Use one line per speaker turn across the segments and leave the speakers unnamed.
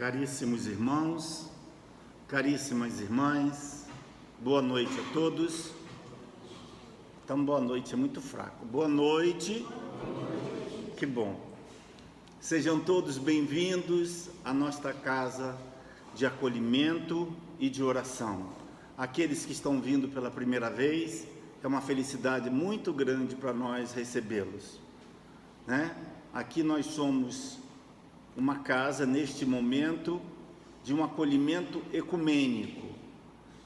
Caríssimos irmãos, caríssimas irmãs, boa noite a todos. Então, boa noite é muito fraco. Boa noite, que bom. Sejam todos bem-vindos à nossa casa de acolhimento e de oração. Aqueles que estão vindo pela primeira vez, é uma felicidade muito grande para nós recebê-los, né? Aqui nós somos uma casa, neste momento, de um acolhimento ecumênico.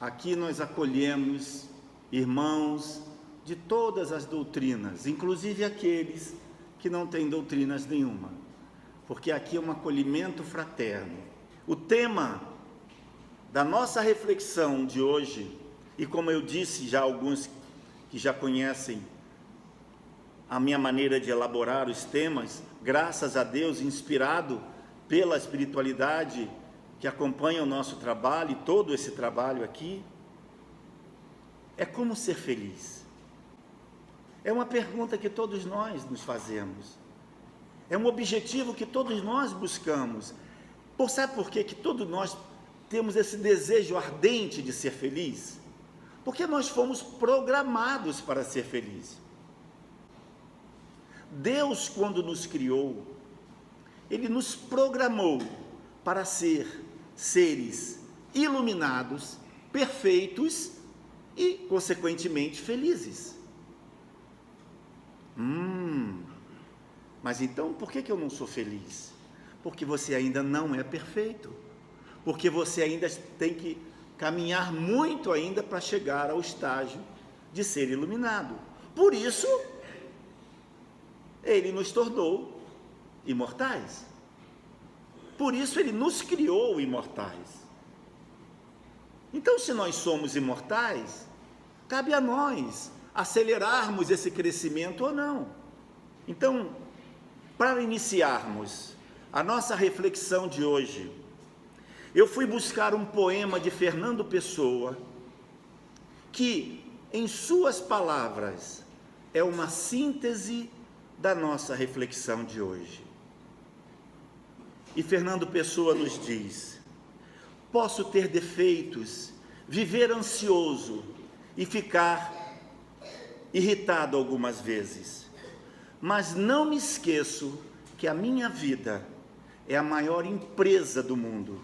Aqui nós acolhemos irmãos de todas as doutrinas, inclusive aqueles que não têm doutrinas nenhuma, porque aqui é um acolhimento fraterno. O tema da nossa reflexão de hoje, e como eu disse já alguns que já conhecem a minha maneira de elaborar os temas, graças a Deus, inspirado pela espiritualidade que acompanha o nosso trabalho, e todo esse trabalho aqui, é como ser feliz. É uma pergunta que todos nós nos fazemos, é um objetivo que todos nós buscamos. Sabe por quê que todos nós temos esse desejo ardente de ser feliz? Porque nós fomos programados para ser felizes. Deus, quando nos criou, Ele nos programou para ser seres iluminados, perfeitos e, consequentemente, felizes. Mas então, por que eu não sou feliz? Porque você ainda não é perfeito. Porque você ainda tem que caminhar muito ainda para chegar ao estágio de ser iluminado. Por isso, Ele nos tornou imortais. Por isso Ele nos criou imortais. Então, se nós somos imortais, cabe a nós acelerarmos esse crescimento ou não. Então, para iniciarmos a nossa reflexão de hoje, eu fui buscar um poema de Fernando Pessoa, que, em suas palavras, é uma síntese da nossa reflexão de hoje. E Fernando Pessoa nos diz: posso ter defeitos, viver ansioso e ficar irritado algumas vezes, mas não me esqueço que a minha vida é a maior empresa do mundo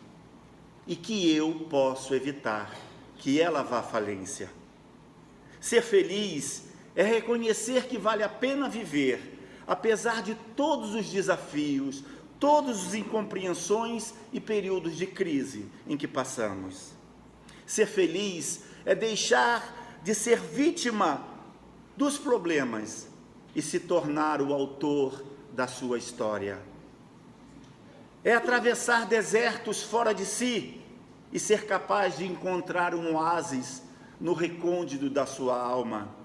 e que eu posso evitar que ela vá à falência. Ser feliz é reconhecer que vale a pena viver, apesar de todos os desafios, todas as incompreensões e períodos de crise em que passamos. Ser feliz é deixar de ser vítima dos problemas e se tornar o autor da sua história. É atravessar desertos fora de si e ser capaz de encontrar um oásis no recôndito da sua alma.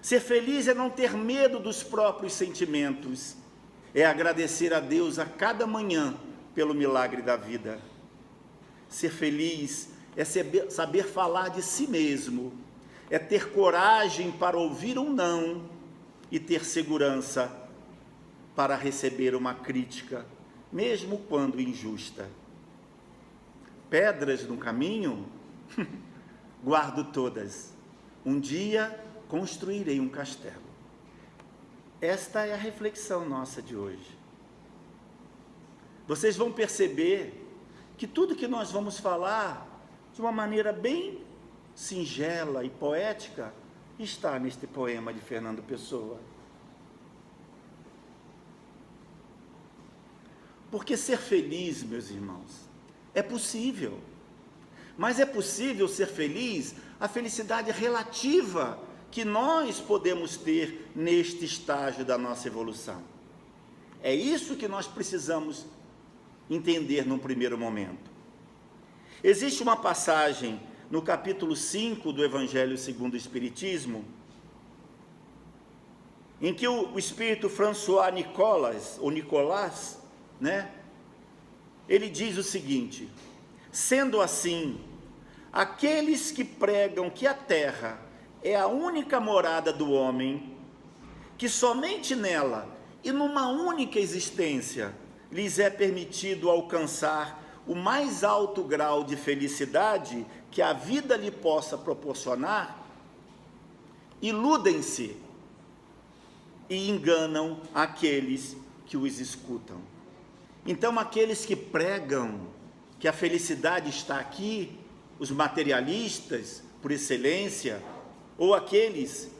Ser feliz é não ter medo dos próprios sentimentos, é agradecer a Deus a cada manhã pelo milagre da vida. Ser feliz é saber falar de si mesmo, é ter coragem para ouvir um não e ter segurança para receber uma crítica, mesmo quando injusta. Pedras no caminho? Guardo todas. Um dia construirei um castelo. Esta é a reflexão nossa de hoje. Vocês vão perceber que tudo que nós vamos falar, de uma maneira bem singela e poética, está neste poema de Fernando Pessoa. Porque ser feliz, meus irmãos, é possível. Mas é possível ser feliz, a felicidade relativa que nós podemos ter neste estágio da nossa evolução. É isso que nós precisamos entender num primeiro momento. Existe uma passagem no capítulo 5 do Evangelho segundo o Espiritismo, em que o espírito François Nicolas, ele diz o seguinte: sendo assim, aqueles que pregam que a terra é a única morada do homem, que somente nela e numa única existência lhes é permitido alcançar o mais alto grau de felicidade que a vida lhe possa proporcionar, iludem-se e enganam aqueles que os escutam. Então, aqueles que pregam que a felicidade está aqui, os materialistas por excelência, ou aqueles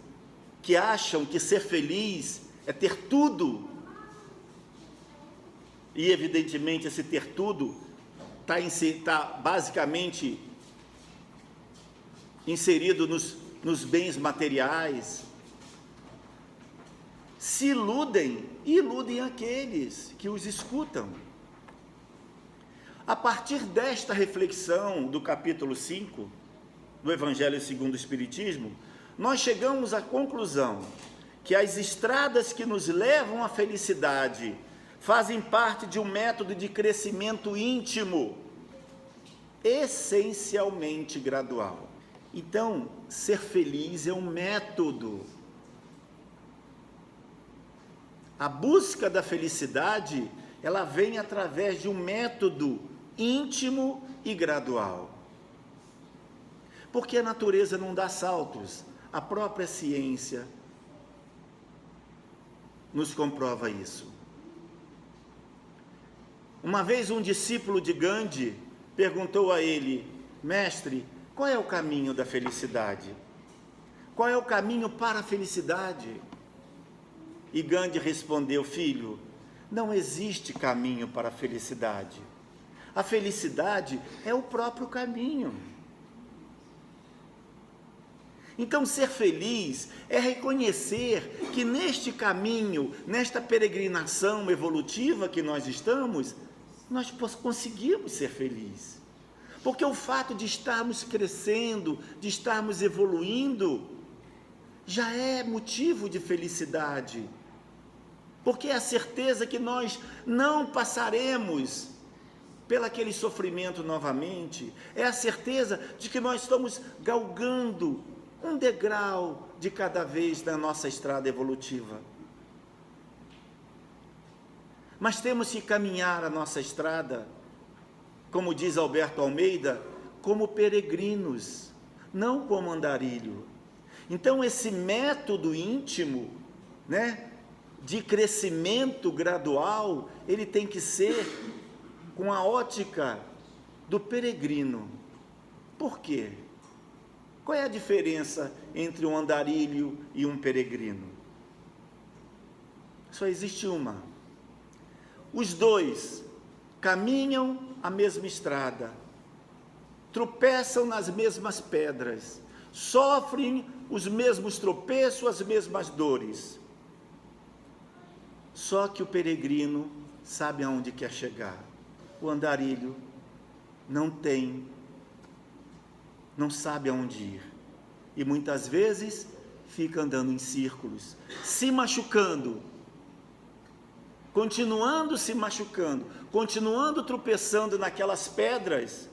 que acham que ser feliz é ter tudo, e evidentemente esse ter tudo está basicamente inserido nos bens materiais, se iludem e iludem aqueles que os escutam. A partir desta reflexão do capítulo 5 do Evangelho segundo o Espiritismo, nós chegamos à conclusão que as estradas que nos levam à felicidade fazem parte de um método de crescimento íntimo, essencialmente gradual. Então, ser feliz é um método. A busca da felicidade, ela vem através de um método íntimo e gradual. Porque a natureza não dá saltos, a própria ciência nos comprova isso. Uma vez um discípulo de Gandhi perguntou a ele: mestre, qual é o caminho da felicidade? Qual é o caminho para a felicidade? E Gandhi respondeu: filho, não existe caminho para a felicidade. A felicidade é o próprio caminho. Então, ser feliz é reconhecer que neste caminho, nesta peregrinação evolutiva que nós estamos, nós conseguimos ser felizes. Porque o fato de estarmos crescendo, de estarmos evoluindo, já é motivo de felicidade. Porque é a certeza que nós não passaremos pelo aquele sofrimento novamente, é a certeza de que nós estamos galgando um degrau de cada vez na nossa estrada evolutiva. Mas temos que caminhar a nossa estrada, como diz Alberto Almeida, como peregrinos, não como andarilho. Então, esse método íntimo, de crescimento gradual, ele tem que ser com a ótica do peregrino. Por quê? Qual é a diferença entre um andarilho e um peregrino? Só existe uma. Os dois caminham a mesma estrada, tropeçam nas mesmas pedras, sofrem os mesmos tropeços, as mesmas dores. Só que o peregrino sabe aonde quer chegar. O andarilho não sabe aonde ir. E muitas vezes fica andando em círculos, se machucando, continuando se machucando, continuando tropeçando naquelas pedras,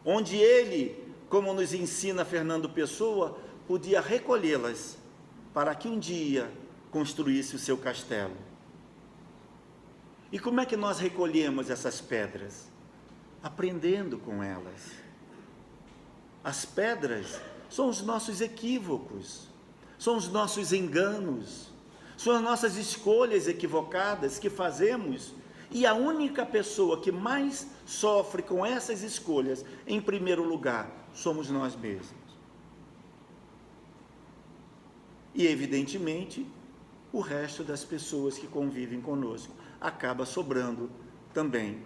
onde ele, como nos ensina Fernando Pessoa, podia recolhê-las, para que um dia construísse o seu castelo. E como é que nós recolhemos essas pedras? Aprendendo com elas. As pedras são os nossos equívocos, são os nossos enganos, são as nossas escolhas equivocadas que fazemos, e a única pessoa que mais sofre com essas escolhas, em primeiro lugar, somos nós mesmos. E, evidentemente, o resto das pessoas que convivem conosco acaba sobrando também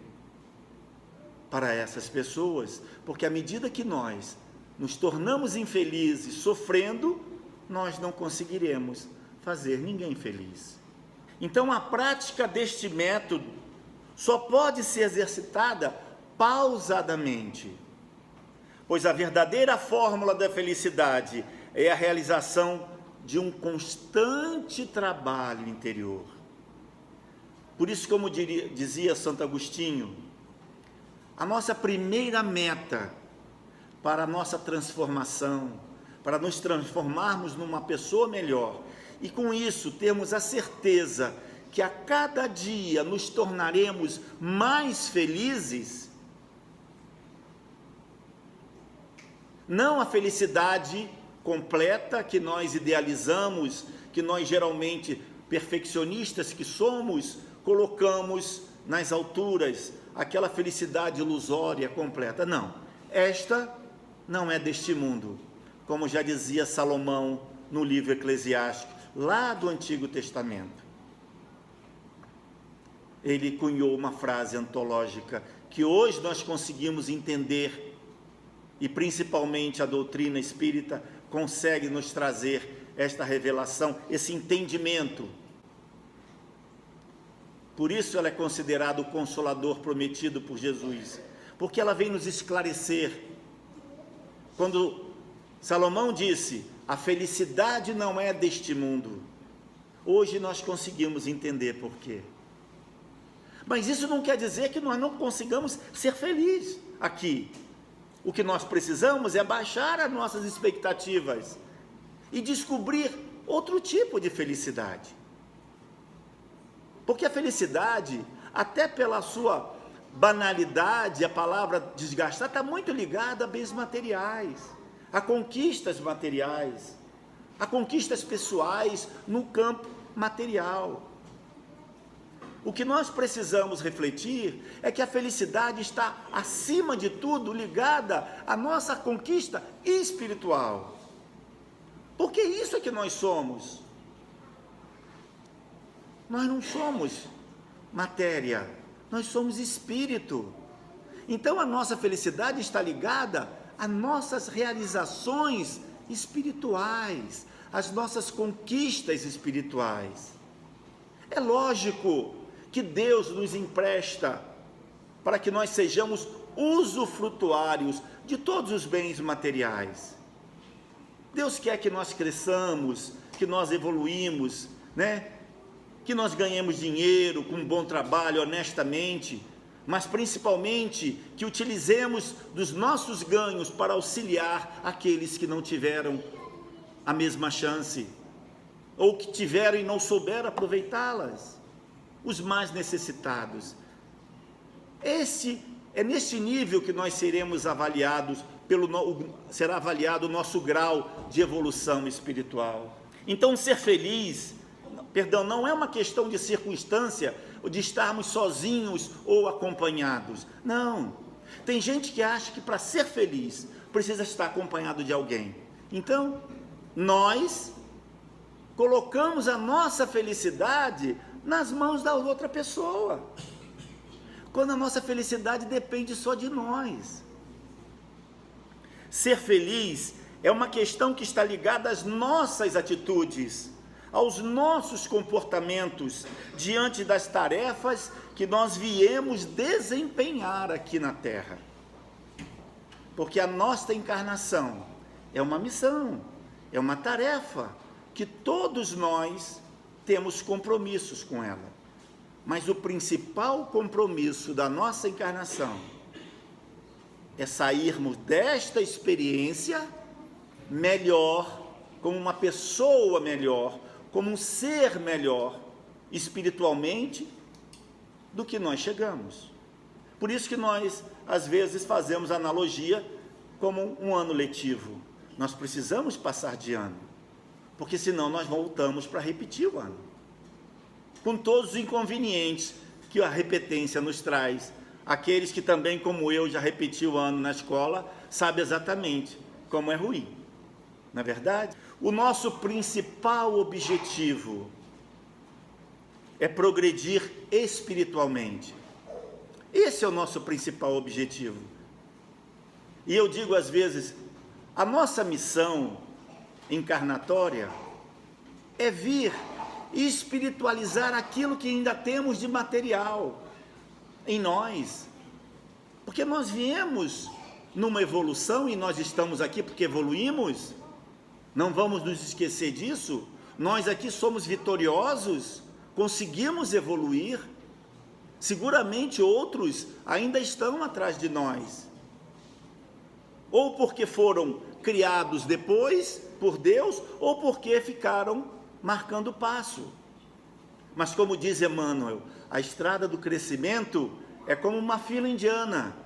para essas pessoas, porque à medida que nós nos tornamos infelizes sofrendo, nós não conseguiremos fazer ninguém feliz. Então, a prática deste método só pode ser exercitada pausadamente, pois a verdadeira fórmula da felicidade é a realização de um constante trabalho interior. Por isso, como dizia Santo Agostinho, a nossa primeira meta para a nossa transformação, para nos transformarmos numa pessoa melhor, e com isso termos a certeza que a cada dia nos tornaremos mais felizes, não a felicidade completa que nós idealizamos, que nós geralmente, perfeccionistas que somos, colocamos nas alturas, aquela felicidade ilusória completa. Não, esta não é deste mundo, como já dizia Salomão no livro Eclesiástico, lá do Antigo Testamento. Ele cunhou uma frase antológica que hoje nós conseguimos entender, e principalmente a doutrina espírita consegue nos trazer esta revelação, esse entendimento. Por isso ela é considerada o Consolador prometido por Jesus, porque ela vem nos esclarecer. Quando Salomão disse, a felicidade não é deste mundo, hoje nós conseguimos entender por quê. Mas isso não quer dizer que nós não consigamos ser felizes aqui. O que nós precisamos é baixar as nossas expectativas e descobrir outro tipo de felicidade. Porque a felicidade, até pela sua banalidade, a palavra desgastar, está muito ligada a bens materiais, a conquistas materiais, a conquistas pessoais no campo material. O que nós precisamos refletir é que a felicidade está, acima de tudo, ligada à nossa conquista espiritual. Porque isso é que nós somos. Nós não somos matéria, nós somos espírito. Então a nossa felicidade está ligada às nossas realizações espirituais, às nossas conquistas espirituais. É lógico que Deus nos empresta para que nós sejamos usufrutuários de todos os bens materiais. Deus quer que nós cresçamos, que nós evoluímos, que nós ganhemos dinheiro com um bom trabalho, honestamente, mas principalmente que utilizemos dos nossos ganhos para auxiliar aqueles que não tiveram a mesma chance, ou que tiveram e não souberam aproveitá-las, os mais necessitados. É nesse nível que nós seremos avaliados, será avaliado o nosso grau de evolução espiritual. Então, ser feliz, não é uma questão de circunstância, de estarmos sozinhos ou acompanhados. Não, tem gente que acha que para ser feliz, precisa estar acompanhado de alguém. Então, nós colocamos a nossa felicidade nas mãos da outra pessoa, quando a nossa felicidade depende só de nós. Ser feliz é uma questão que está ligada às nossas atitudes, aos nossos comportamentos, diante das tarefas que nós viemos desempenhar aqui na Terra. Porque a nossa encarnação é uma missão, é uma tarefa, que todos nós temos compromissos com ela, mas o principal compromisso da nossa encarnação é sairmos desta experiência melhor, como uma pessoa melhor, como um ser melhor, espiritualmente, do que nós chegamos. Por isso que nós, às vezes, fazemos analogia como um ano letivo. Nós precisamos passar de ano, porque senão nós voltamos para repetir o ano, com todos os inconvenientes que a repetência nos traz. Aqueles que também, como eu, já repetiu o ano na escola, sabem exatamente como é ruim, não é verdade? O nosso principal objetivo é progredir espiritualmente. Esse é o nosso principal objetivo. E eu digo às vezes, a nossa missão encarnatória é vir espiritualizar aquilo que ainda temos de material em nós, porque nós viemos numa evolução e nós estamos aqui porque evoluímos, não vamos nos esquecer disso. Nós aqui somos vitoriosos, conseguimos evoluir, seguramente outros ainda estão atrás de nós, ou porque foram criados depois por Deus, ou porque ficaram marcando passo. Mas como diz Emmanuel, a estrada do crescimento é como uma fila indiana,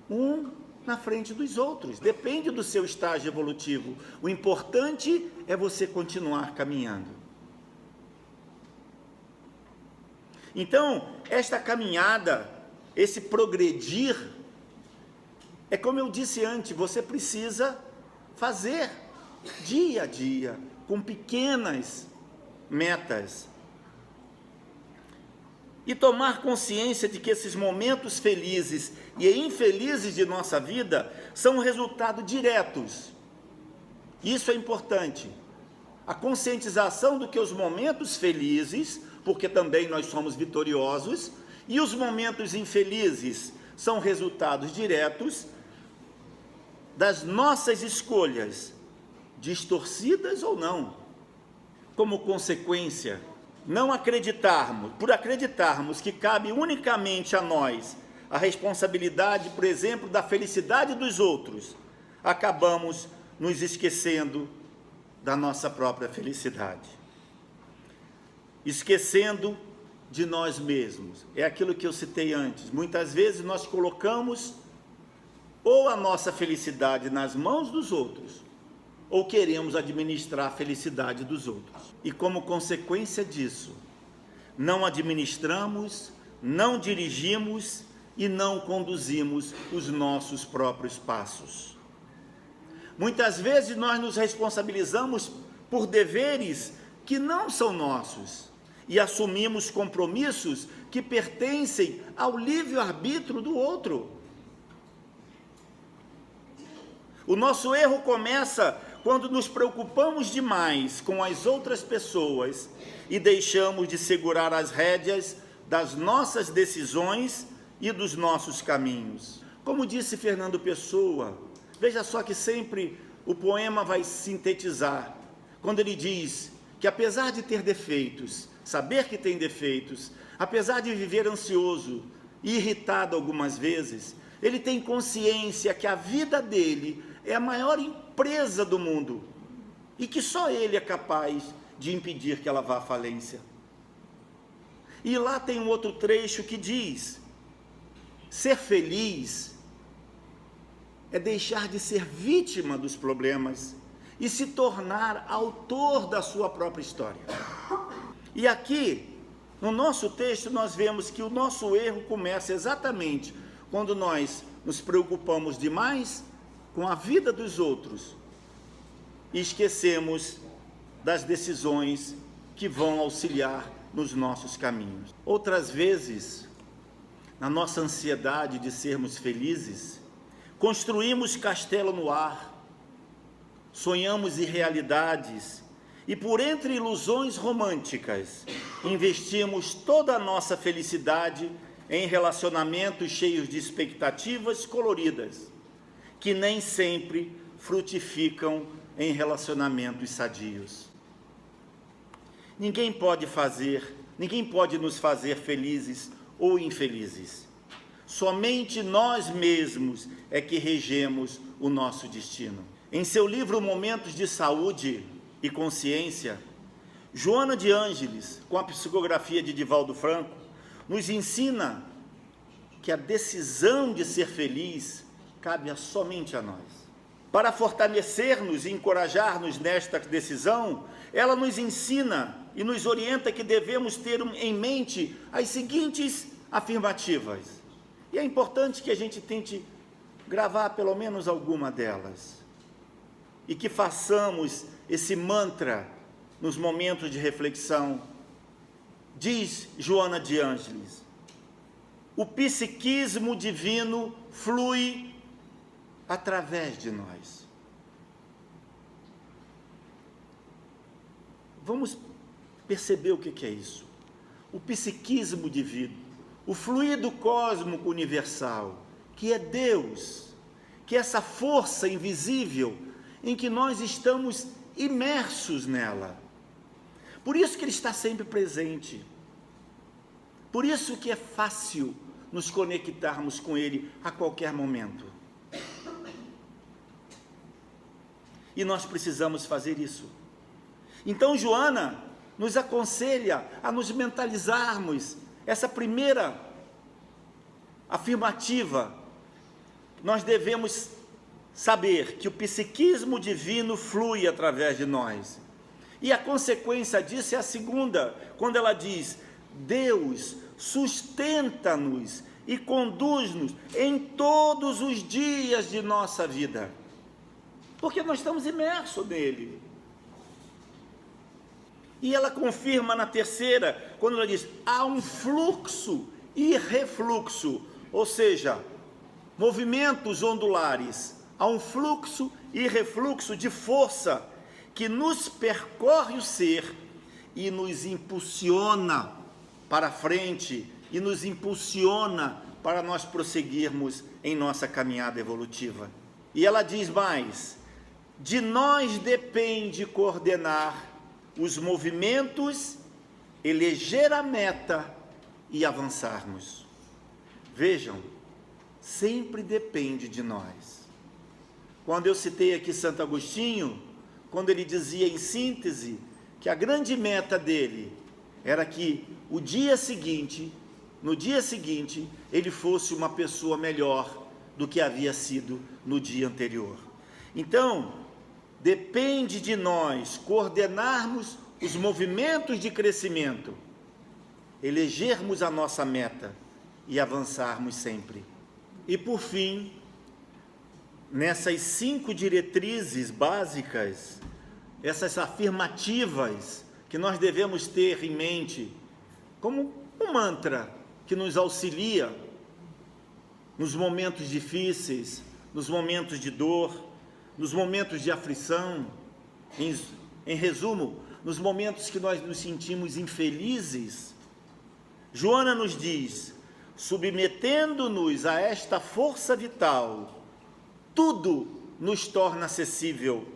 um na frente dos outros, depende do seu estágio evolutivo. O importante é você continuar caminhando. Então, esta caminhada, esse progredir, é como eu disse antes, você precisa fazer dia a dia, com pequenas metas. E tomar consciência de que esses momentos felizes e infelizes de nossa vida são resultado diretos. Isso é importante. A conscientização do que os momentos felizes, porque também nós somos vitoriosos, e os momentos infelizes são resultados diretos das nossas escolhas, distorcidas ou não. Como consequência, por acreditarmos que cabe unicamente a nós a responsabilidade, por exemplo, da felicidade dos outros, acabamos nos esquecendo da nossa própria felicidade. Esquecendo de nós mesmos. É aquilo que eu citei antes. Muitas vezes nós colocamos ou a nossa felicidade nas mãos dos outros, ou queremos administrar a felicidade dos outros. E como consequência disso, não administramos, não dirigimos e não conduzimos os nossos próprios passos. Muitas vezes nós nos responsabilizamos por deveres que não são nossos e assumimos compromissos que pertencem ao livre-arbítrio do outro. O nosso erro começa quando nos preocupamos demais com as outras pessoas e deixamos de segurar as rédeas das nossas decisões e dos nossos caminhos. Como disse Fernando Pessoa, veja só que sempre o poema vai sintetizar, quando ele diz que apesar de ter defeitos, saber que tem defeitos, apesar de viver ansioso e irritado algumas vezes, ele tem consciência que a vida dele é a maior empresa do mundo e que só ele é capaz de impedir que ela vá à falência. E lá tem um outro trecho que diz: ser feliz é deixar de ser vítima dos problemas e se tornar autor da sua própria história. E aqui, no nosso texto, nós vemos que o nosso erro começa exatamente quando nós nos preocupamos demais com a vida dos outros e esquecemos das decisões que vão auxiliar nos nossos caminhos. Outras vezes, na nossa ansiedade de sermos felizes, construímos castelo no ar, sonhamos em realidades e por entre ilusões românticas, investimos toda a nossa felicidade em relacionamentos cheios de expectativas coloridas, que nem sempre frutificam em relacionamentos sadios. Ninguém pode nos fazer felizes ou infelizes. Somente nós mesmos é que regemos o nosso destino. Em seu livro Momentos de Saúde e Consciência, Joana de Ângeles, com a psicografia de Divaldo Franco, nos ensina que a decisão de ser feliz cabe somente a nós. Para fortalecer-nos e encorajar-nos nesta decisão, ela nos ensina e nos orienta que devemos ter em mente as seguintes afirmativas. E é importante que a gente tente gravar pelo menos alguma delas. E que façamos esse mantra nos momentos de reflexão. Diz Joana de Ângeles: o psiquismo divino flui através de nós. Vamos perceber o que é isso. O psiquismo divino, o fluido cósmico universal, que é Deus, que é essa força invisível em que nós estamos imersos nela. Por isso que Ele está sempre presente. Por isso que é fácil nos conectarmos com Ele a qualquer momento. E nós precisamos fazer isso. Então Joana nos aconselha a nos mentalizarmos essa primeira afirmativa. Nós devemos saber que o psiquismo divino flui através de nós. E a consequência disso é a segunda, quando ela diz: Deus sustenta-nos e conduz-nos em todos os dias de nossa vida, porque nós estamos imersos nele. E ela confirma na terceira, quando ela diz: há um fluxo e refluxo, ou seja, movimentos ondulares, há um fluxo e refluxo de força que nos percorre o ser e nos impulsiona para frente, e nos impulsiona para nós prosseguirmos em nossa caminhada evolutiva. E ela diz mais: de nós depende coordenar os movimentos, eleger a meta e avançarmos. Vejam, sempre depende de nós. Quando eu citei aqui Santo Agostinho, quando ele dizia em síntese que a grande meta dele era que no dia seguinte, ele fosse uma pessoa melhor do que havia sido no dia anterior. Então, depende de nós coordenarmos os movimentos de crescimento, elegermos a nossa meta e avançarmos sempre. E por fim, nessas 5 diretrizes básicas, essas afirmativas que nós devemos ter em mente, como um mantra que nos auxilia nos momentos difíceis, nos momentos de dor, nos momentos de aflição, em resumo, nos momentos que nós nos sentimos infelizes. Joana nos diz: submetendo-nos a esta força vital, tudo nos torna acessível,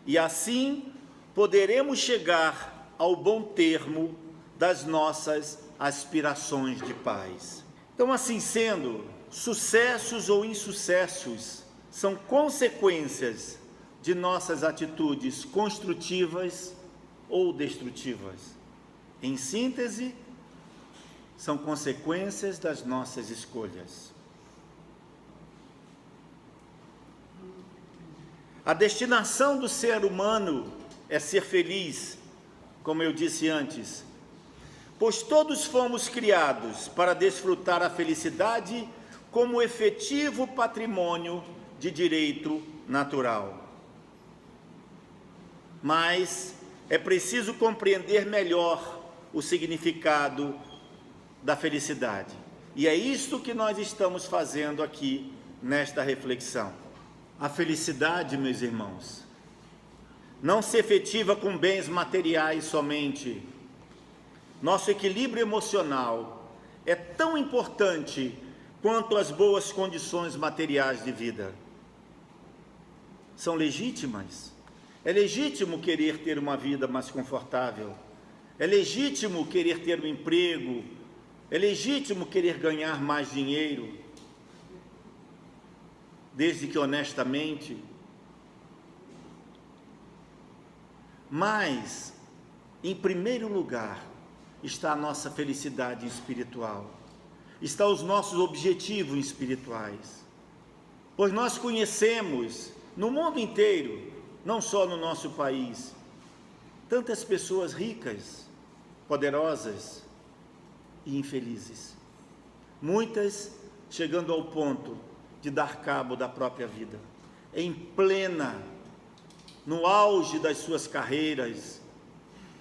e assim poderemos chegar ao bom termo das nossas aspirações de paz. Então, assim sendo, sucessos ou insucessos são consequências de nossas atitudes construtivas ou destrutivas. Em síntese, são consequências das nossas escolhas. A destinação do ser humano é ser feliz, como eu disse antes, pois todos fomos criados para desfrutar a felicidade como efetivo patrimônio de direito natural. Mas é preciso compreender melhor o significado da felicidade. E é isto que nós estamos fazendo aqui nesta reflexão. A felicidade, meus irmãos, não se efetiva com bens materiais somente. Nosso equilíbrio emocional é tão importante quanto as boas condições materiais de vida. São legítimas. É legítimo querer ter uma vida mais confortável. É legítimo querer ter um emprego. É legítimo querer ganhar mais dinheiro, desde que honestamente. Mas, em primeiro lugar, está a nossa felicidade espiritual, está os nossos objetivos espirituais, pois nós conhecemos no mundo inteiro, não só no nosso país, tantas pessoas ricas, poderosas e infelizes, muitas chegando ao ponto de dar cabo da própria vida, no auge das suas carreiras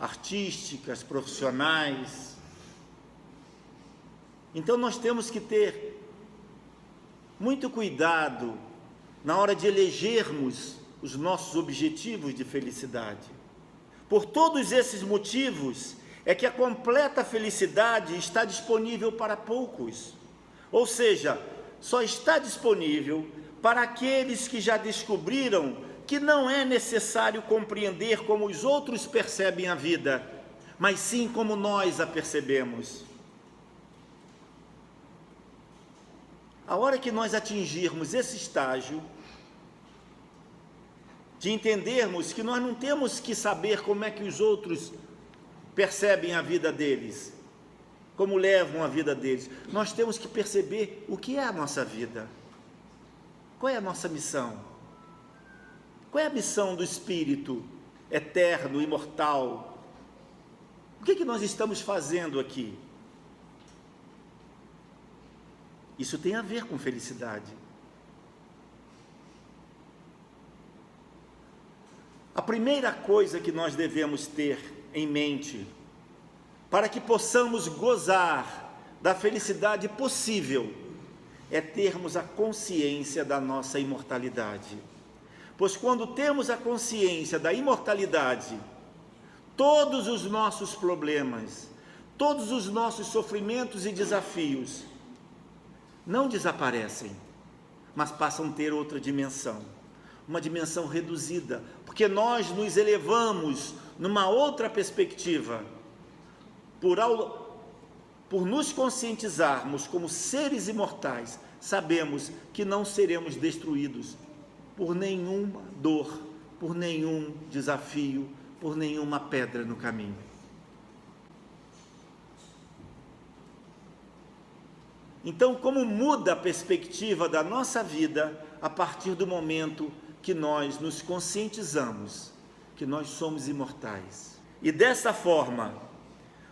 artísticas, profissionais. Então nós temos que ter muito cuidado na hora de elegermos os nossos objetivos de felicidade. Por todos esses motivos é que a completa felicidade está disponível para poucos, ou seja, só está disponível para aqueles que já descobriram que não é necessário compreender como os outros percebem a vida, mas sim como nós a percebemos. A hora que nós atingirmos esse estágio, de entendermos que nós não temos que saber como é que os outros percebem a vida deles, como levam a vida deles. Nós temos que perceber o que é a nossa vida, qual é a nossa missão, qual é a missão do Espírito eterno, imortal. O que nós estamos fazendo aqui? Isso tem a ver com felicidade. A primeira coisa que nós devemos ter em mente, para que possamos gozar da felicidade possível, é termos a consciência da nossa imortalidade. Pois quando temos a consciência da imortalidade, todos os nossos problemas, todos os nossos sofrimentos e desafios, não desaparecem, mas passam a ter outra dimensão, uma dimensão reduzida, porque nós nos elevamos numa outra perspectiva, por nos conscientizarmos como seres imortais, sabemos que não seremos destruídos por nenhuma dor, por nenhum desafio, por nenhuma pedra no caminho. Então, como muda a perspectiva da nossa vida a partir do momento que nós nos conscientizamos que nós somos imortais? E dessa forma,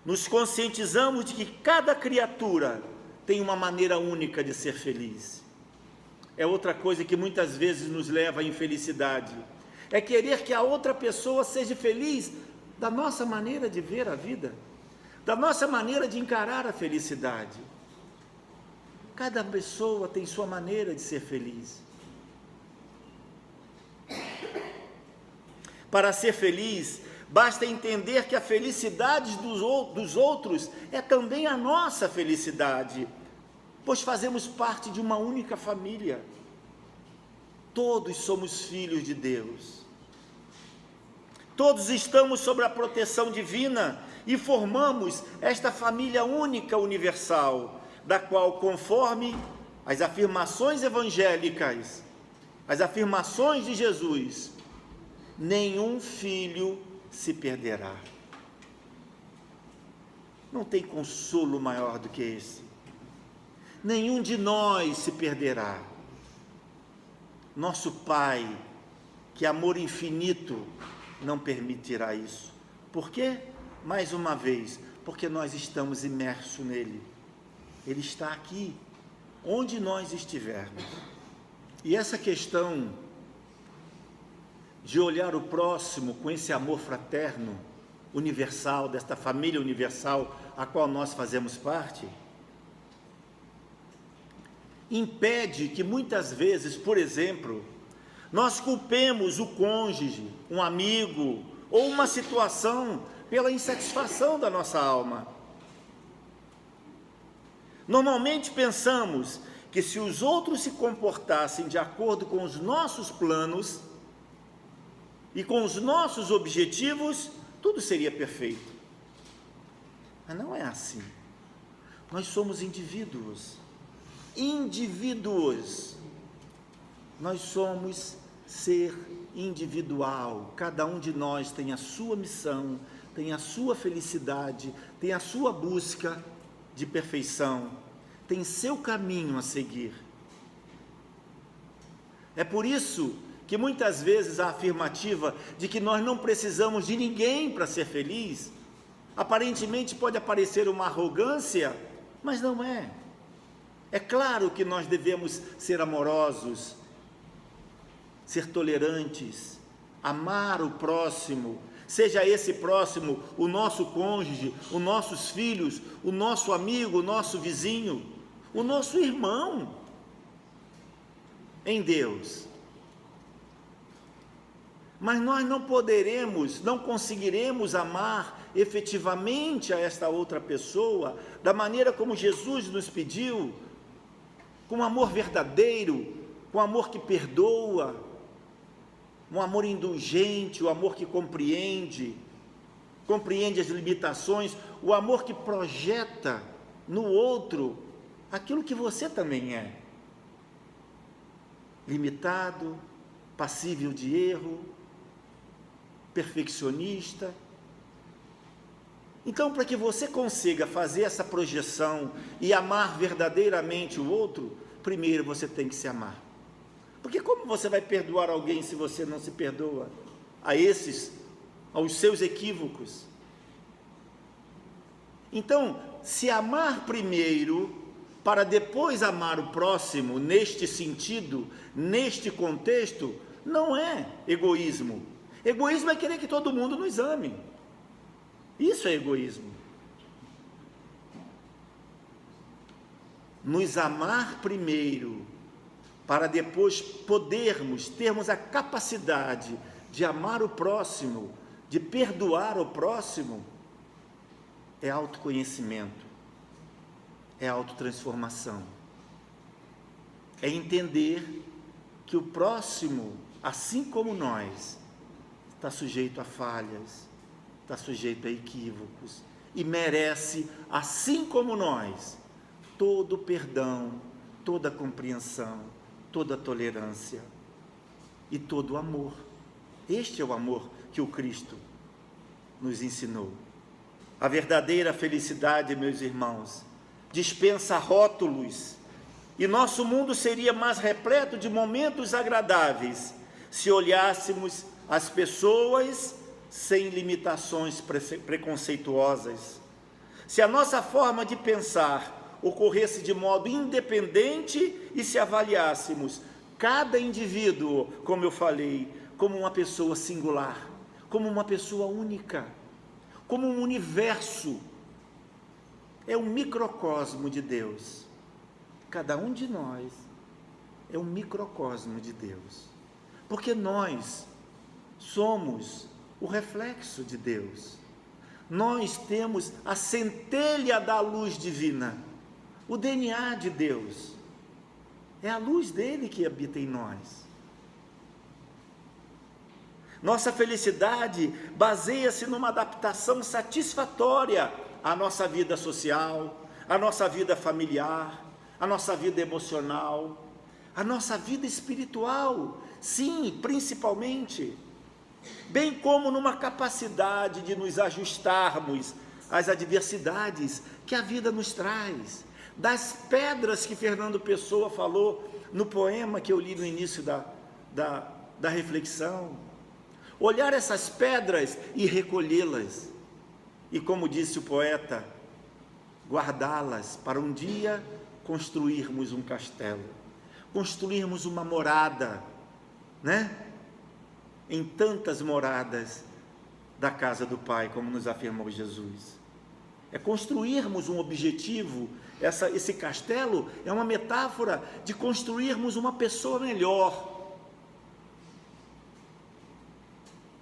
nos conscientizamos de que cada criatura tem uma maneira única de ser feliz. É outra coisa que muitas vezes nos leva à infelicidade, é querer que a outra pessoa seja feliz da nossa maneira de ver a vida, da nossa maneira de encarar a felicidade. Cada pessoa tem sua maneira de ser feliz. Para ser feliz, basta entender que a felicidade dos outros é também a nossa felicidade, pois fazemos parte de uma única família. Todos somos filhos de Deus. Todos estamos sob a proteção divina e formamos esta família única universal, da qual, conforme as afirmações evangélicas, as afirmações de Jesus, nenhum filho se perderá. Não tem consolo maior do que esse. Nenhum de nós se perderá. Nosso Pai, que é amor infinito, não permitirá isso. Por quê? Mais uma vez, porque nós estamos imersos nele. Ele está aqui, onde nós estivermos. E essa questão de olhar o próximo com esse amor fraterno, universal, desta família universal a qual nós fazemos parte, impede que muitas vezes, por exemplo, nós culpemos o cônjuge, um amigo ou uma situação pela insatisfação da nossa alma. Normalmente pensamos que se os outros se comportassem de acordo com os nossos planos e com os nossos objetivos, tudo seria perfeito. Mas não é assim. Nós somos indivíduos. Nós somos ser individual. Cada um de nós tem a sua missão, tem a sua felicidade, tem a sua busca de perfeição, tem seu caminho a seguir. É por isso que muitas vezes a afirmativa de que nós não precisamos de ninguém para ser feliz, aparentemente pode parecer uma arrogância, mas não é. É claro que nós devemos ser amorosos, ser tolerantes, amar o próximo, seja esse próximo o nosso cônjuge, os nossos filhos, o nosso amigo, o nosso vizinho, o nosso irmão em Deus. Mas nós não poderemos, não conseguiremos amar efetivamente a esta outra pessoa da maneira como Jesus nos pediu, com amor verdadeiro, com amor que perdoa, um amor indulgente, o amor que compreende as limitações, o amor que projeta no outro aquilo que você também é, limitado, passível de erro, perfeccionista. Então, para que você consiga fazer essa projeção e amar verdadeiramente o outro, primeiro você tem que se amar. Porque como você vai perdoar alguém se você não se perdoa aos seus equívocos? Então, se amar primeiro, para depois amar o próximo, neste sentido, neste contexto, não é egoísmo. Egoísmo é querer que todo mundo nos ame. Isso é egoísmo. Nos amar primeiro, para depois termos a capacidade de amar o próximo, de perdoar o próximo, é autoconhecimento, é autotransformação, é entender que o próximo, assim como nós, está sujeito a falhas, está sujeito a equívocos e merece, assim como nós, todo o perdão, toda a compreensão, toda a tolerância e todo o amor. Este é o amor que o Cristo nos ensinou. A verdadeira felicidade, meus irmãos, dispensa rótulos, e nosso mundo seria mais repleto de momentos agradáveis se olhássemos as pessoas sem limitações preconceituosas. Se a nossa forma de pensar ocorresse de modo independente e se avaliássemos cada indivíduo, como eu falei, como uma pessoa singular, como uma pessoa única, como um universo, é um microcosmo de Deus. Cada um de nós é um microcosmo de Deus, porque nós somos o reflexo de Deus. Nós temos a centelha da luz divina, o DNA de Deus. É a luz dele que habita em nós. Nossa felicidade baseia-se numa adaptação satisfatória à nossa vida social, à nossa vida familiar, à nossa vida emocional, à nossa vida espiritual, sim, principalmente, bem como numa capacidade de nos ajustarmos às adversidades que a vida nos traz, das pedras que Fernando Pessoa falou no poema que eu li no início da reflexão. Olhar essas pedras e recolhê-las, e como disse o poeta, guardá-las para um dia construirmos um castelo, construirmos uma morada, né? Em tantas moradas da casa do Pai, como nos afirmou Jesus. É construirmos um objetivo. Esse castelo é uma metáfora de construirmos uma pessoa melhor,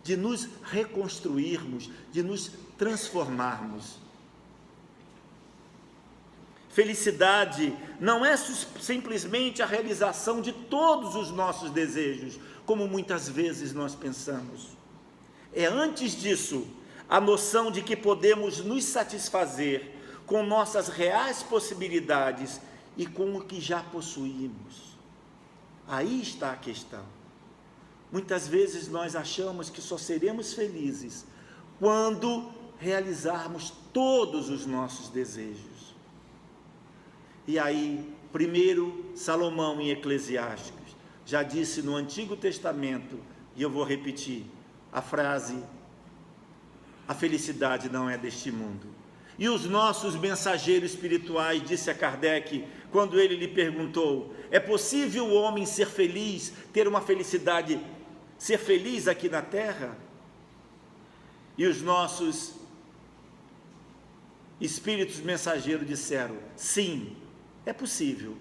de nos reconstruirmos, de nos transformarmos. Felicidade não é simplesmente a realização de todos os nossos desejos, como muitas vezes nós pensamos. É, antes disso, a noção de que podemos nos satisfazer com nossas reais possibilidades e com o que já possuímos. Aí está a questão. Muitas vezes nós achamos que só seremos felizes quando realizarmos todos os nossos desejos. E aí, primeiro, Salomão em Eclesiásticos já disse no Antigo Testamento, e eu vou repetir a frase: a felicidade não é deste mundo. E os nossos mensageiros espirituais, disse a Kardec, quando ele lhe perguntou: é possível o homem ser feliz, ter uma felicidade, ser feliz aqui na terra? E os nossos espíritos mensageiros disseram: sim, é possível,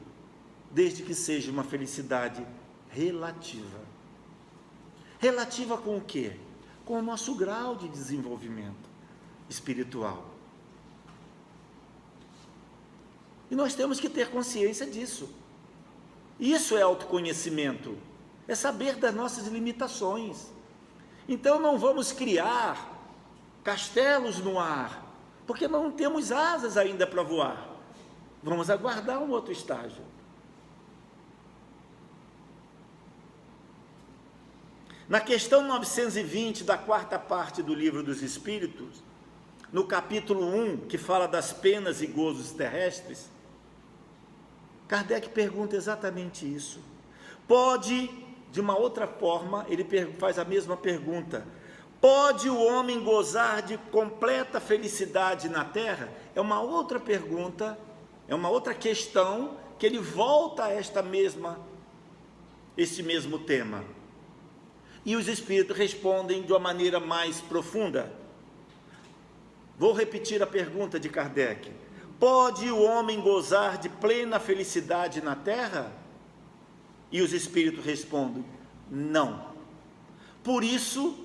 desde que seja uma felicidade relativa. Relativa com o quê? Com o nosso grau de desenvolvimento espiritual. E nós temos que ter consciência disso. Isso é autoconhecimento, é saber das nossas limitações. Então não vamos criar castelos no ar, porque não temos asas ainda para voar. Vamos aguardar um outro estágio. Na questão 920 da quarta parte do Livro dos Espíritos, no capítulo 1, que fala das penas e gozos terrestres, Kardec pergunta exatamente isso. Pode, de uma outra forma, ele faz a mesma pergunta: pode o homem gozar de completa felicidade na terra? É uma outra pergunta, é uma outra questão que ele volta a este mesmo tema. E os espíritos respondem de uma maneira mais profunda. Vou repetir a pergunta de Kardec: pode o homem gozar de plena felicidade na terra? E os espíritos respondem: não. Por isso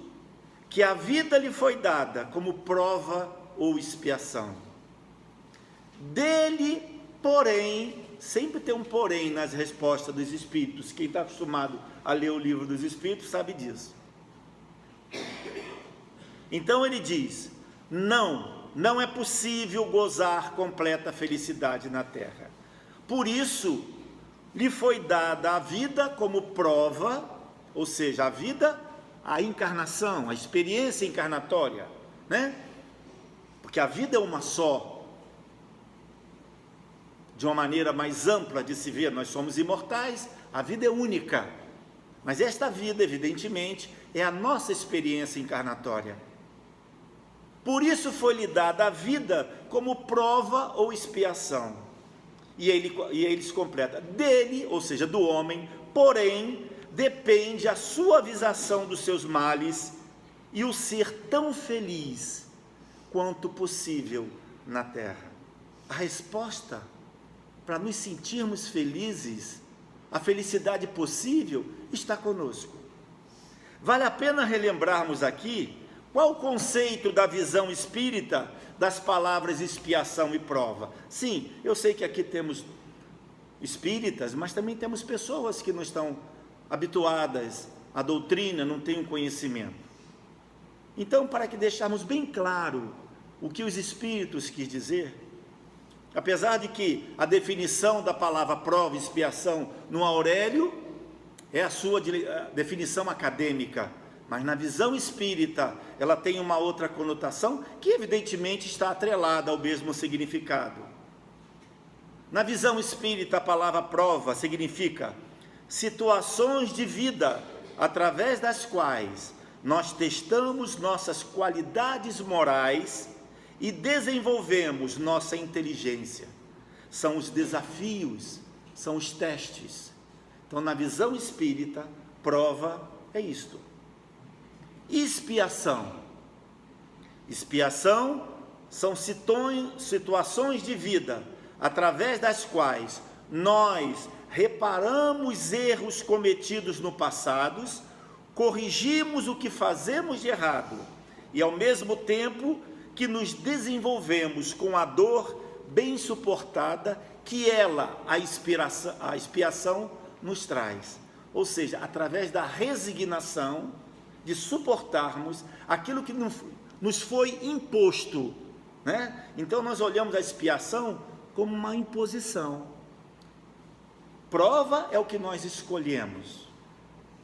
que a vida lhe foi dada como prova ou expiação. Dele, porém, sempre tem um porém nas respostas dos espíritos. Quem está acostumado a ler o livro dos espíritos sabe disso. Então ele diz: não é possível gozar completa felicidade na terra. Por isso, lhe foi dada a vida como prova, ou seja, a vida, a encarnação, a experiência encarnatória, né? Porque a vida é uma só. De uma maneira mais ampla de se ver, nós somos imortais, a vida é única. Mas esta vida, evidentemente, é a nossa experiência encarnatória. Por isso foi-lhe dada a vida como prova ou expiação. E eles completam: dele, ou seja, do homem, porém, depende a suavização dos seus males e o ser tão feliz quanto possível na terra. A resposta para nos sentirmos felizes, a felicidade possível, está conosco. Vale a pena relembrarmos aqui qual o conceito da visão espírita das palavras expiação e prova. Sim, eu sei que aqui temos espíritas, mas também temos pessoas que não estão habituadas à doutrina, não têm um conhecimento. Então, para que deixarmos bem claro o que os espíritos quis dizer, apesar de que a definição da palavra prova e expiação no Aurélio é a sua definição acadêmica, mas na visão espírita ela tem uma outra conotação que evidentemente está atrelada ao mesmo significado. Na visão espírita, a palavra prova significa situações de vida através das quais nós testamos nossas qualidades morais e desenvolvemos nossa inteligência. São os desafios, são os testes. Então, na visão espírita, prova é isto. Expiação. Expiação são situações de vida através das quais nós reparamos erros cometidos no passado, corrigimos o que fazemos de errado e, ao mesmo tempo, que nos desenvolvemos com a dor bem suportada que a expiação nos traz. Ou seja, através da resignação de suportarmos aquilo que nos foi imposto, né? Então nós olhamos a expiação como uma imposição. Prova é o que nós escolhemos,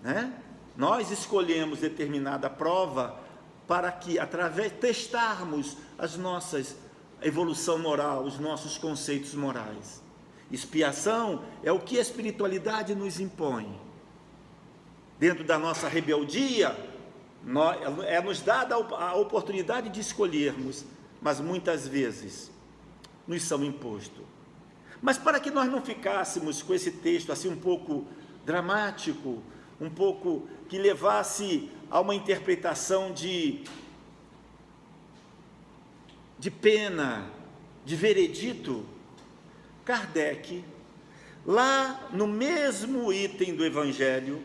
né? Nós escolhemos determinada prova para que, através, testarmos as nossas evolução moral, os nossos conceitos morais. Expiação é o que a espiritualidade nos impõe. Dentro da nossa rebeldia, nos dada a oportunidade de escolhermos, mas muitas vezes nos são impostos. Mas para que nós não ficássemos com esse texto assim um pouco dramático, um pouco que levasse a uma interpretação de pena, de veredito, Kardec, lá no mesmo item do Evangelho,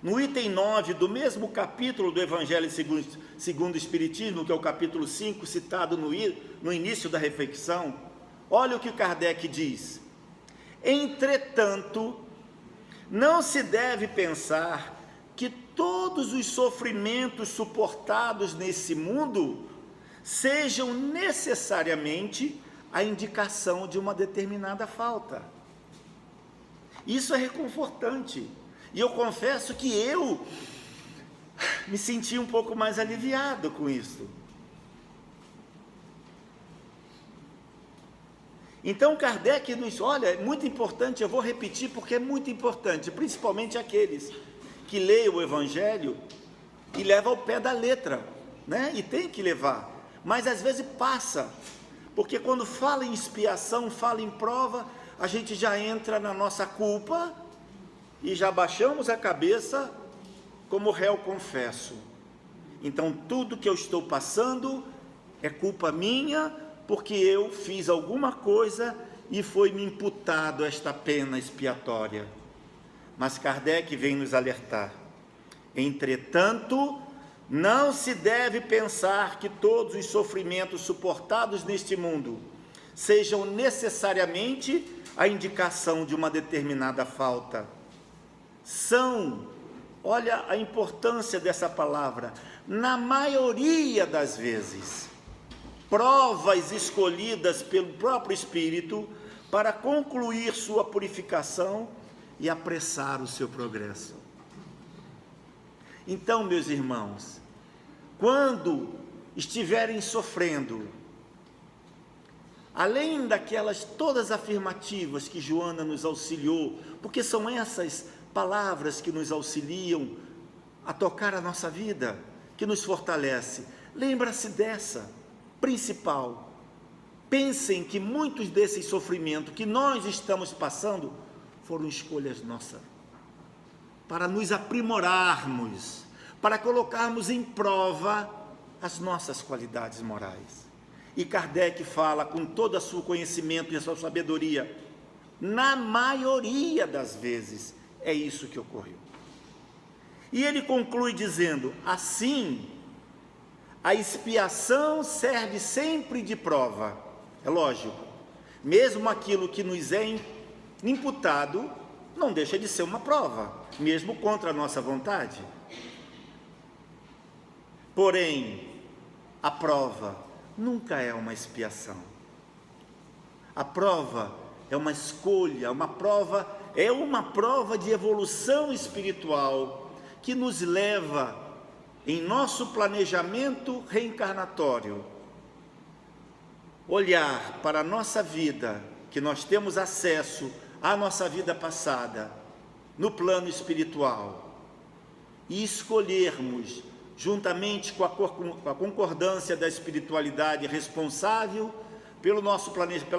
no item 9 do mesmo capítulo do Evangelho segundo o Espiritismo, que é o capítulo 5, citado no início da reflexão, olha o que Kardec diz: entretanto, não se deve pensar que todos os sofrimentos suportados nesse mundo sejam necessariamente a indicação de uma determinada falta. Isso é reconfortante. E eu confesso que eu me senti um pouco mais aliviado com isso. Então Kardec olha, é muito importante, eu vou repetir porque é muito importante, principalmente aqueles que leem o Evangelho e levam ao pé da letra, né? E tem que levar, mas às vezes passa, porque quando fala em expiação, fala em prova, a gente já entra na nossa culpa e já baixamos a cabeça como réu confesso. Então tudo que eu estou passando é culpa minha, porque eu fiz alguma coisa e foi me imputado esta pena expiatória. Mas Kardec vem nos alertar: entretanto, não se deve pensar que todos os sofrimentos suportados neste mundo sejam necessariamente a indicação de uma determinada falta. São, olha a importância dessa palavra, na maioria das vezes, provas escolhidas pelo próprio Espírito para concluir sua purificação e apressar o seu progresso. Então, meus irmãos, quando estiverem sofrendo, além daquelas todas afirmativas que Joana nos auxiliou, porque são essas palavras que nos auxiliam a tocar a nossa vida, que nos fortalece, lembra-se dessa principal. Pensem que muitos desses sofrimentos que nós estamos passando foram escolhas nossas, para nos aprimorarmos, para colocarmos em prova as nossas qualidades morais. E Kardec fala com todo o seu conhecimento e a sua sabedoria, na maioria das vezes é isso que ocorreu. E ele conclui dizendo: assim, a expiação serve sempre de prova. É lógico, mesmo aquilo que nos é imputado não deixa de ser uma prova, mesmo contra a nossa vontade. Porém, a prova nunca é uma expiação. A prova é uma escolha, é uma prova de evolução espiritual que nos leva, em nosso planejamento reencarnatório, olhar para a nossa vida, que nós temos acesso à nossa vida passada, no plano espiritual, e escolhermos, juntamente com a concordância da espiritualidade responsável pelo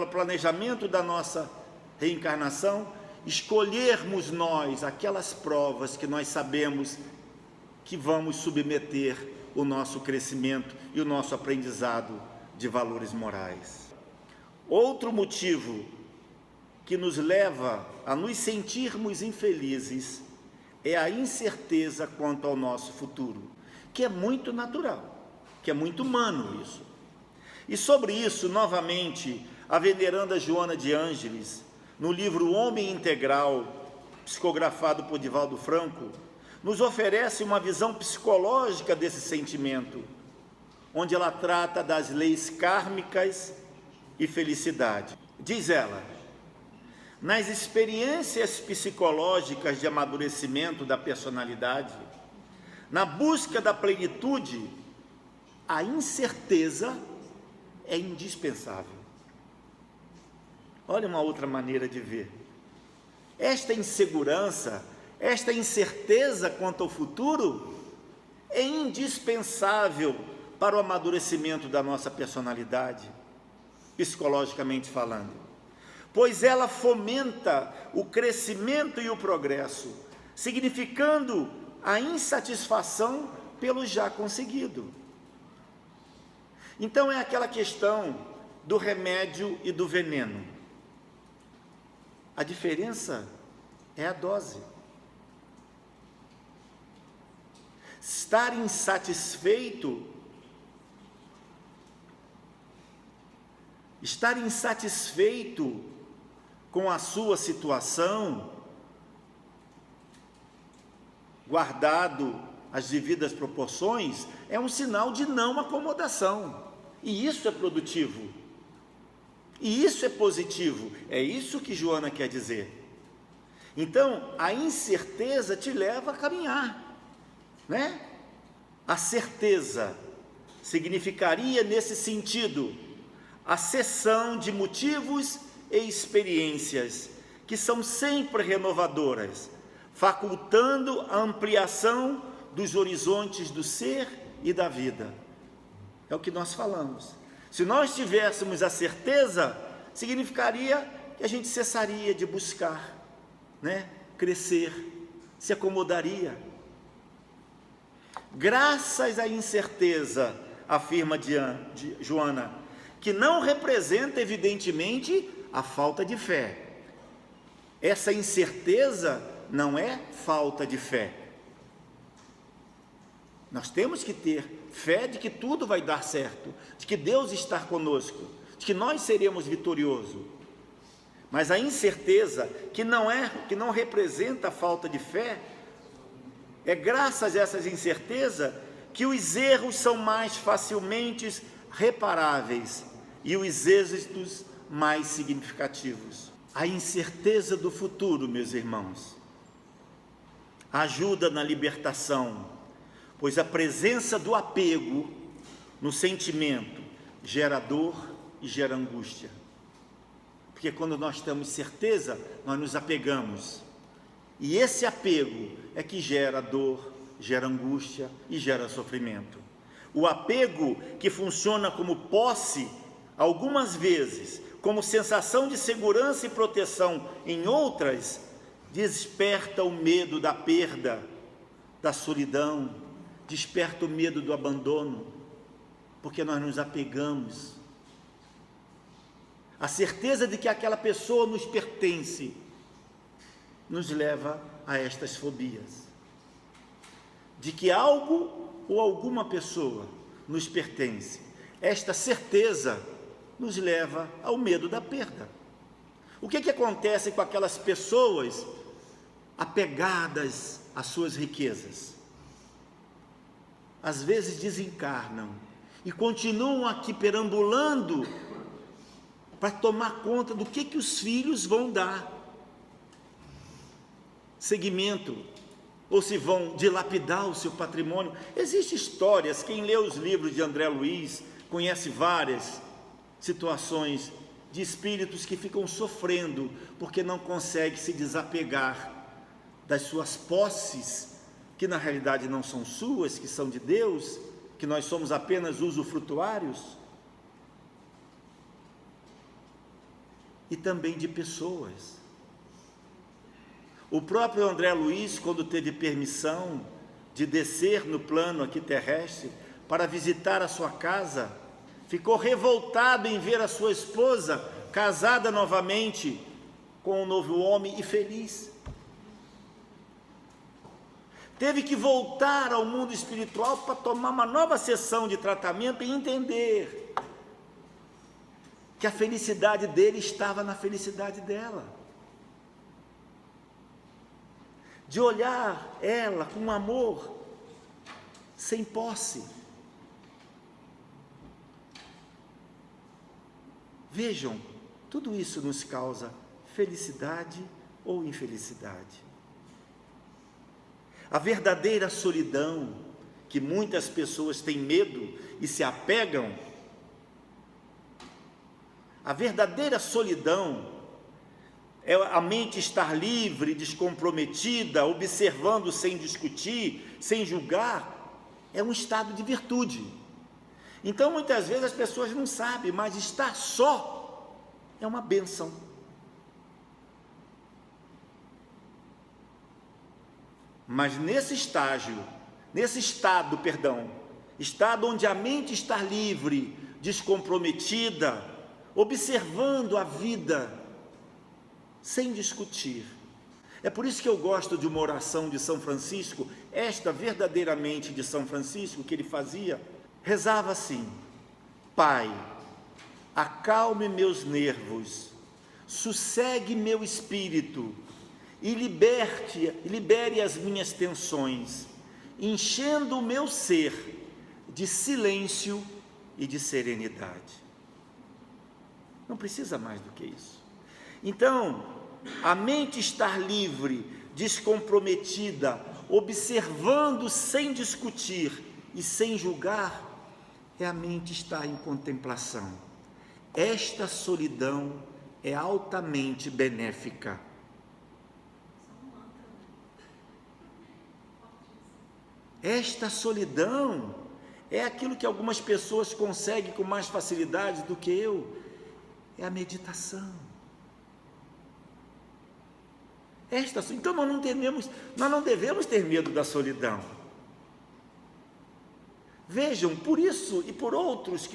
planejamento da nossa reencarnação, escolhermos nós aquelas provas que nós sabemos que vamos submeter o nosso crescimento e o nosso aprendizado de valores morais. Outro motivo que nos leva a nos sentirmos infelizes é a incerteza quanto ao nosso futuro, que é muito natural, que é muito humano isso. E sobre isso, novamente, a veneranda Joana de Ângeles, no livro Homem Integral, psicografado por Divaldo Franco, nos oferece uma visão psicológica desse sentimento, onde ela trata das leis kármicas e felicidade. Diz ela: nas experiências psicológicas de amadurecimento da personalidade, na busca da plenitude, a incerteza é indispensável. Olha uma outra maneira de ver. Esta insegurança, esta incerteza quanto ao futuro é indispensável para o amadurecimento da nossa personalidade, psicologicamente falando, pois ela fomenta o crescimento e o progresso, significando a insatisfação pelo já conseguido. Então é aquela questão do remédio e do veneno. A diferença é a dose. Estar insatisfeito com a sua situação, guardado as devidas proporções, é um sinal de não acomodação, e isso é produtivo, e isso é positivo, é isso que Joana quer dizer. Então, a incerteza te leva a caminhar, né? A certeza significaria, nesse sentido, a cessão de motivos e experiências que são sempre renovadoras, facultando a ampliação dos horizontes do ser e da vida. É o que nós falamos. Se nós tivéssemos a certeza, significaria que a gente cessaria de buscar, crescer, se acomodaria. Graças à incerteza, afirma Joana, que não representa evidentemente a falta de fé. Essa incerteza não é falta de fé. Nós temos que ter fé de que tudo vai dar certo, de que Deus está conosco, de que nós seremos vitoriosos. Mas a incerteza, que não representa a falta de fé, é graças a essas incertezas que os erros são mais facilmente reparáveis e os êxitos mais significativos. A incerteza do futuro, meus irmãos, ajuda na libertação, pois a presença do apego no sentimento gera dor e gera angústia. Porque quando nós temos certeza, nós nos apegamos. E esse apego é que gera dor, gera angústia e gera sofrimento. O apego, que funciona como posse, algumas vezes, como sensação de segurança e proteção, em outras, desperta o medo da perda, da solidão, desperta o medo do abandono, porque nós nos apegamos. A certeza de que aquela pessoa nos pertence, nos leva a estas fobias. De que algo ou alguma pessoa nos pertence. Esta certeza nos leva ao medo da perda. O que acontece com aquelas pessoas apegadas às suas riquezas? Às vezes desencarnam e continuam aqui perambulando para tomar conta do que os filhos vão dar seguimento, ou se vão dilapidar o seu patrimônio. Existem histórias, quem lê os livros de André Luiz, conhece várias situações de espíritos que ficam sofrendo, porque não conseguem se desapegar das suas posses, que na realidade não são suas, que são de Deus, que nós somos apenas usufrutuários, e também de pessoas. O próprio André Luiz, quando teve permissão de descer no plano aqui terrestre para visitar a sua casa, ficou revoltado em ver a sua esposa casada novamente com um novo homem e feliz. Teve que voltar ao mundo espiritual para tomar uma nova sessão de tratamento e entender que a felicidade dele estava na felicidade dela. De olhar ela com amor, sem posse. Vejam, tudo isso nos causa felicidade ou infelicidade. A verdadeira solidão, que muitas pessoas têm medo e se apegam, a verdadeira solidão é a mente estar livre, descomprometida, observando sem discutir, sem julgar, é um estado de virtude. Então, muitas vezes as pessoas não sabem, mas estar só é uma bênção. Mas nesse estado onde a mente está livre, descomprometida, observando a vida, sem discutir. É por isso que eu gosto de uma oração de São Francisco, esta verdadeiramente de São Francisco, que ele fazia, rezava assim: Pai, acalme meus nervos, sossegue meu espírito e libere as minhas tensões, enchendo o meu ser de silêncio e de serenidade. Não precisa mais do que isso. Então, a mente estar livre, descomprometida, observando sem discutir e sem julgar, é a mente estar em contemplação. Esta solidão é altamente benéfica. Esta solidão é aquilo que algumas pessoas conseguem com mais facilidade do que eu, é a meditação. Então nós não devemos ter medo da solidão. Vejam, por isso e por outros,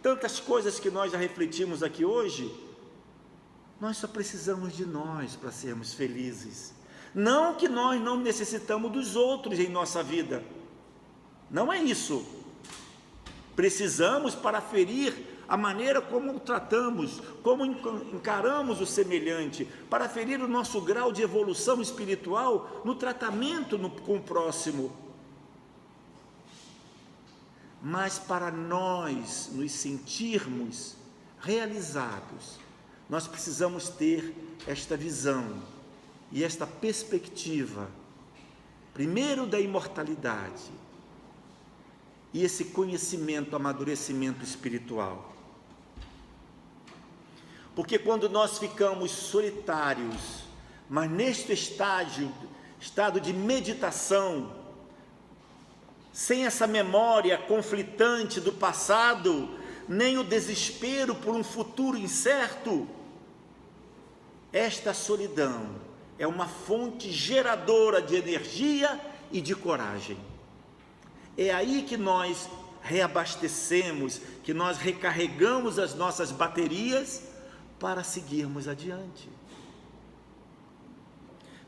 tantas coisas que nós já refletimos aqui hoje, nós só precisamos de nós para sermos felizes. Não que nós não necessitamos dos outros em nossa vida, não é isso. Precisamos para ferir a maneira como tratamos, como encaramos o semelhante, para ferir o nosso grau de evolução espiritual no tratamento com o próximo. Mas para nós nos sentirmos realizados, nós precisamos ter esta visão e esta perspectiva, primeiro da imortalidade, e esse conhecimento, amadurecimento espiritual. Porque quando nós ficamos solitários, mas neste estado de meditação, sem essa memória conflitante do passado, nem o desespero por um futuro incerto, esta solidão é uma fonte geradora de energia e de coragem. É aí que nós reabastecemos, que nós recarregamos as nossas baterias para seguirmos adiante.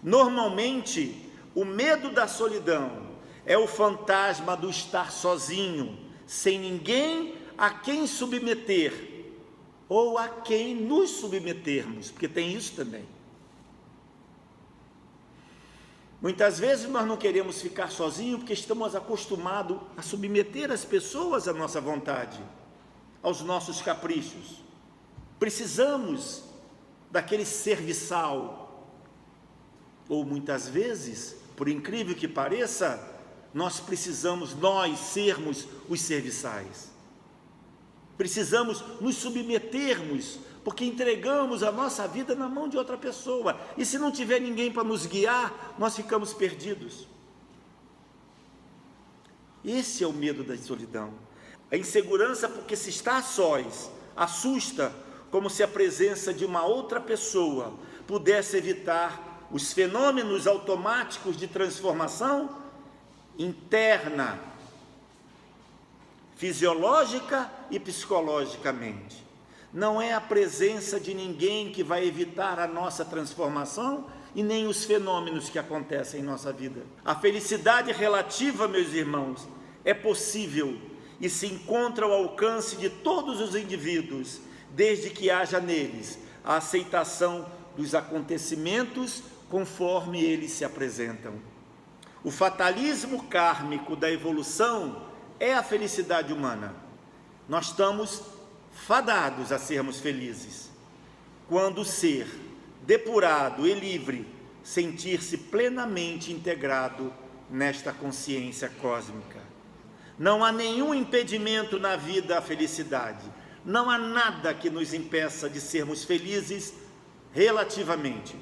Normalmente, o medo da solidão é o fantasma do estar sozinho, sem ninguém a quem submeter, ou a quem nos submetermos, porque tem isso também. Muitas vezes nós não queremos ficar sozinhos porque estamos acostumados a submeter as pessoas à nossa vontade, aos nossos caprichos. Precisamos daquele serviçal, ou muitas vezes, por incrível que pareça, nós precisamos sermos os serviçais. Precisamos nos submetermos, porque entregamos a nossa vida na mão de outra pessoa, e se não tiver ninguém para nos guiar, nós ficamos perdidos. Esse é o medo da solidão, a insegurança porque se está a sós, assusta, como se a presença de uma outra pessoa pudesse evitar os fenômenos automáticos de transformação interna, fisiológica e psicologicamente. Não é a presença de ninguém que vai evitar a nossa transformação e nem os fenômenos que acontecem em nossa vida. A felicidade relativa, meus irmãos, é possível e se encontra ao alcance de todos os indivíduos, desde que haja neles a aceitação dos acontecimentos conforme eles se apresentam. O fatalismo kármico da evolução é a felicidade humana. Nós estamos fadados a sermos felizes, quando o ser depurado e livre sentir-se plenamente integrado nesta consciência cósmica. Não há nenhum impedimento na vida à felicidade, não há nada que nos impeça de sermos felizes relativamente.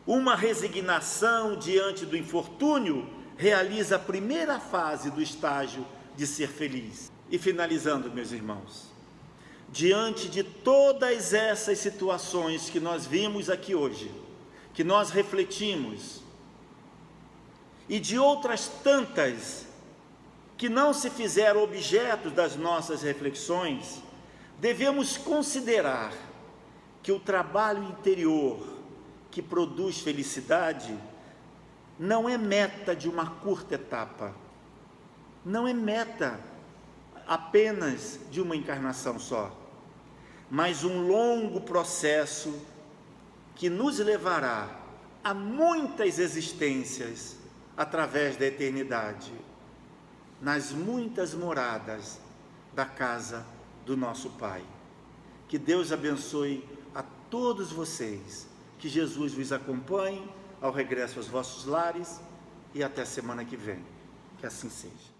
Uma resignação diante do infortúnio realiza a primeira fase do estágio de ser feliz. E finalizando, meus irmãos, diante de todas essas situações que nós vimos aqui hoje, que nós refletimos, e de outras tantas que não se fizeram objeto das nossas reflexões, devemos considerar que o trabalho interior que produz felicidade não é meta de uma curta etapa, não é meta apenas de uma encarnação só, mas um longo processo que nos levará a muitas existências através da eternidade, nas muitas moradas da casa do nosso Pai. Que Deus abençoe a todos vocês, que Jesus vos acompanhe ao regresso aos vossos lares e até semana que vem. Que assim seja.